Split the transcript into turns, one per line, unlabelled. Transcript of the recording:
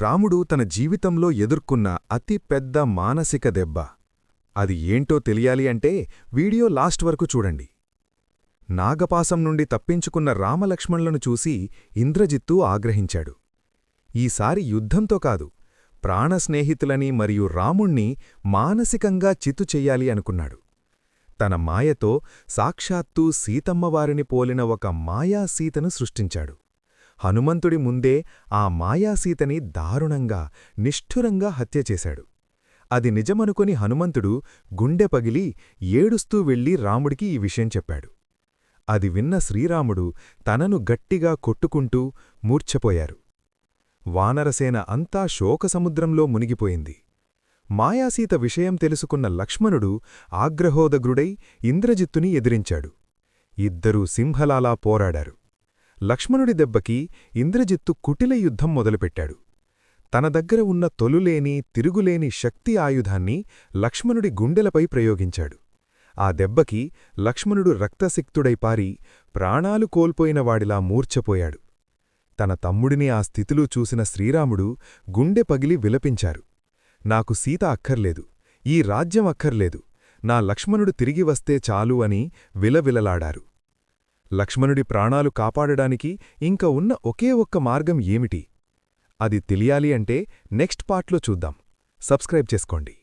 రాముడు తన జీవితంలో ఎదుర్కొన్న అతి పెద్ద మానసిక దెబ్బ. అది ఏంటో తెలియాలి అంటే వీడియో లాస్ట్ వరకు చూడండి. నాగపాసం నుండి తప్పించుకున్న రామలక్ష్మణులను చూసి ఇంద్రజిత్తు ఆగ్రహించాడు. ఈసారి యుద్ధంతో కాదు, ప్రాణస్నేహితులని మరియు రాముణ్ణి మానసికంగా చిత్తు చెయ్యాలి అనుకున్నాడు. తన మాయతో సాక్షాత్తూ సీతమ్మవారిని పోలిన ఒక మాయాసీతను సృష్టించాడు. హనుమంతుడి ముందే ఆ మాయాసీతని దారుణంగా, నిష్ఠురంగా హత్యచేశాడు. అది నిజమనుకొని హనుమంతుడు గుండె పగిలి ఏడుస్తూ వెళ్లి రాముడికి ఈ విషయం చెప్పాడు. అది విన్న శ్రీరాముడు తనను గట్టిగా కొట్టుకుంటూ మూర్ఛపోయారు. వానరసేన అంతా శోకసముద్రంలో మునిగిపోయింది. మాయాసీత విషయం తెలుసుకున్న లక్ష్మణుడు ఆగ్రహోదగ్రుడై ఇంద్రజిత్తుని ఎదిరించాడు. ఇద్దరూ సింహలాలా పోరాడారు. లక్ష్మణుడి దెబ్బకి ఇంద్రజిత్తు కుటిల యుద్ధం మొదలుపెట్టాడు. తన దగ్గర ఉన్న తొలులేని, తిరుగులేని శక్తి ఆయుధాన్ని లక్ష్మణుడి గుండెలపై ప్రయోగించాడు. ఆ దెబ్బకి లక్ష్మణుడు రక్తసిక్తుడైపారి ప్రాణాలు కోల్పోయినవాడిలా మూర్ఛపోయాడు. తన తమ్ముడిని ఆ స్థితిలో చూసిన శ్రీరాముడు గుండె పగిలి విలపించారు. నాకు సీత అక్కర్లేదు, ఈ రాజ్యం అక్కర్లేదు, నా లక్ష్మణుడు తిరిగి వస్తే చాలు అని విలవిలలాడారు. లక్ష్మణుడి ప్రాణాలు కాపాడడానికి ఇంక ఉన్న ఒకే ఒక్క మార్గం ఏమిటి? అది తెలియాలి అంటే నెక్స్ట్ పార్ట్లో చూద్దాం. సబ్స్క్రైబ్ చేసుకోండి.